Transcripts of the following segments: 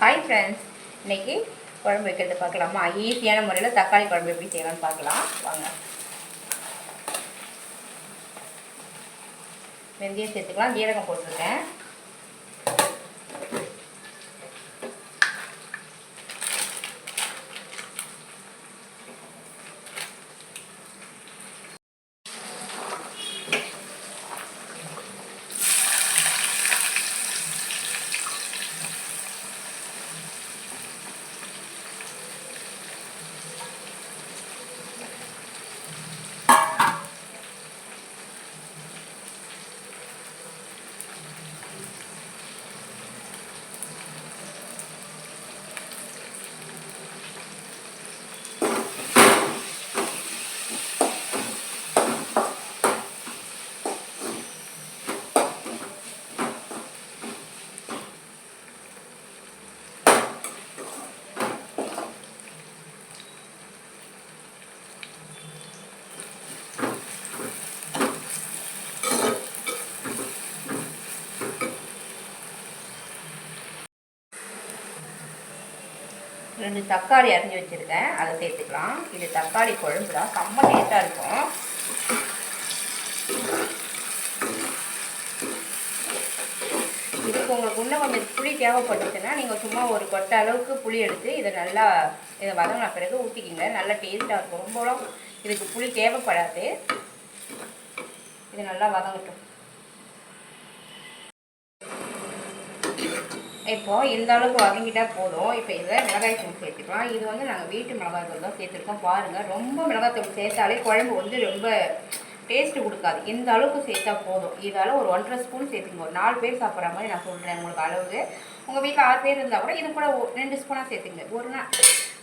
Hi friends, இன்றைக்கி குழம்பு வைக்கிறது பார்க்கலாமா? ஈஸியான முறையில் தக்காளி குழம்பு எப்படி செய்யலாம்னு பார்க்கலாம் வாங்க. வெந்தயம் சேர்த்துக்கலாம், ஜீரகம் போட்டிருக்கேன். ரெண்டு தக்காளி அரிஞ்சு வச்சுருக்கேன், அதை சேர்த்துக்கலாம். இது தக்காளி குழம்பு தான், செம்ம டேஸ்ட்டாக இருக்கும். இதுக்கு உங்களுக்கு இன்னும் கொஞ்சம் புளி தேவைப்பட்டுச்சுன்னா நீங்கள் சும்மா ஒரு கொட்டை அளவுக்கு புளி எடுத்து இதை நல்லா இதை வதங்கின பிறகு ஊற்றிக்கிங்க. நல்லா டேஸ்ட்டாக இருக்கும். ரொம்பலாம் இதுக்கு புளி தேவைப்படாது. இது நல்லா வதங்கட்டும். இப்போது இந்த அளவுக்கு வதங்கிட்டால் போதும். இப்போ இதில் மிளகாய் தூள் சேர்த்துக்கலாம். இது வந்து நாங்கள் வீட்டு மிளகாய் தூள் தான் சேர்த்துருக்கோம். பாருங்கள், ரொம்ப மிளகாய் தூள் சேர்த்தாலே குழம்பு வந்து ரொம்ப டேஸ்ட்டு கொடுக்காது. இந்த அளவுக்கு சேர்த்தா போதும். இதால் ஒரு 1.5 ஸ்பூன் சேர்த்துக்கோங்க. ஒரு 4 பேர் சாப்பிட்ற மாதிரி நான் சொல்கிறேன் உங்களுக்கு அளவு. உங்கள் வீட்டில் 6 பேர் இருந்தால் கூட இது கூட 2 ஸ்பூனாக சேர்த்துங்க. ஒரு நாள்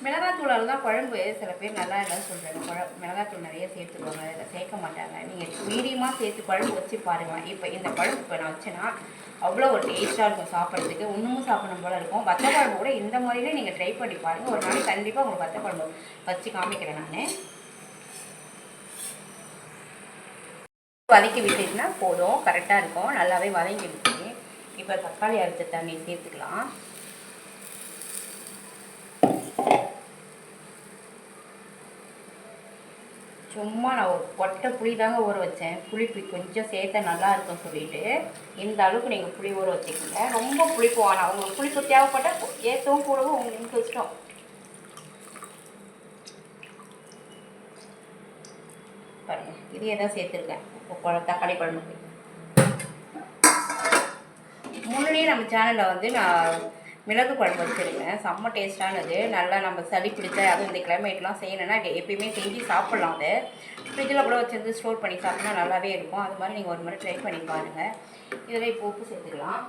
மிளகாத்தூளால் தான் குழம்பு சில பேர் நல்லா இல்லைன்னு சொல்கிறாங்க. மிளகாத்தூள் நிறைய சேர்த்துக்குவாங்க, அதில் சேர்க்க மாட்டாங்க. நீங்கள் மீடியமாக சேர்த்து குழம்பு வச்சு பாருங்கள். இப்போ இந்த குழம்பு இப்போ நான் வச்சேன்னா அவ்வளோ ஒரு டேஸ்ட்டாக இருக்கும். சாப்பிட்றதுக்கு இன்னமும் சாப்பிடணும் போல் இருக்கும். வத்த குழம்பு கூட இந்த மாதிரிலே நீங்கள் ட்ரை பண்ணி பாருங்கள். ஒரு நாளைக்கு கண்டிப்பாக உங்களுக்கு வத்த குழம்பு வச்சு காமிக்கிறேன் நான். வதக்கி விட்டுட்டுனா போதும், கரெக்டாக இருக்கும். நல்லாவே வதங்கி விட்டு இப்போ தக்காளி அரைச்ச தண்ணி சேர்த்துக்கலாம். சும்மா நான் ஒரு கொட்டை புளி தாங்க ஊற வச்சேன். புளி கொஞ்சம் சேர்த்தா நல்லா இருக்கும் சொல்லிட்டு இந்த அளவுக்கு நீங்கள் புளி ஊற வச்சுக்கோங்க. ரொம்ப புளிப்பு வேணாம். உங்களுக்கு புளிப்பு தேவைப்பட்டால் ஏற்றவும் போடவும் உங்களுக்கு இஷ்டம். பாருங்கள், இதையே தான் சேர்த்துருக்கேன் தக்காளி குழம்புக்கு. முன்னாடியே நம்ம சேனலில் வந்து நான் மிளகு குழம்பு வச்சுருக்கேன். செம்ம டேஸ்ட்டானது. நல்லா நம்ம சளி பிடிச்ச அதுவும் இந்த கிளைமேட்லாம் செய்யணுன்னா எப்பயுமே செஞ்சு சாப்பிட்லாம். அது ஃப்ரிட்ஜில் கூட வச்சுருந்து ஸ்டோர் பண்ணி சாப்பிட்னா நல்லாவே இருக்கும். அது மாதிரி நீங்கள் ஒரு முறை ட்ரை பண்ணி பாருங்கள். இதில் இப்போ உப்பு சேர்த்துக்கலாம்.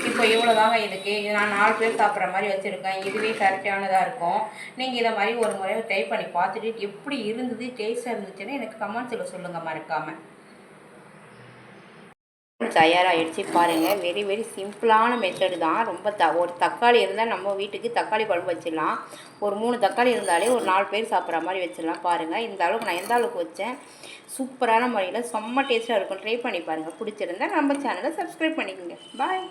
இப்போ இவ்வளோ தாங்க இதுக்கு. நான் 4 பேர் சாப்பிட்ற மாதிரி வச்சுருக்கேன். இதுவே கரெக்டானதாக இருக்கும். நீங்கள் இதை மாதிரி ஒரு முறை ட்ரை பண்ணி பார்த்துட்டு எப்படி இருந்தது, டேஸ்ட்டாக இருந்துச்சுன்னா எனக்கு கமெண்ட்ஸில் சொல்லுங்கள் மறக்காமல். தயாராகிடுச்சு பாருங்கள். வெரி வெரி சிம்பிளான மெத்தடு தான். ரொம்ப ஒரு தக்காளி இருந்தால் நம்ம வீட்டுக்கு தக்காளி குழம்பு வச்சிடலாம். ஒரு 3 தக்காளி இருந்தாலே ஒரு 4 பேர் சாப்பிட்ற மாதிரி வச்சிடலாம். பாருங்கள், இந்த அளவுக்கு நான் எந்த அளவுக்கு வச்சேன். சூப்பரான முறையில் செம்ம டேஸ்ட்டாக இருக்கும். ட்ரை பண்ணி பாருங்கள். பிடிச்சிருந்தா நம்ம சேனலை சப்ஸ்கிரைப் பண்ணிக்கோங்க. பாய்.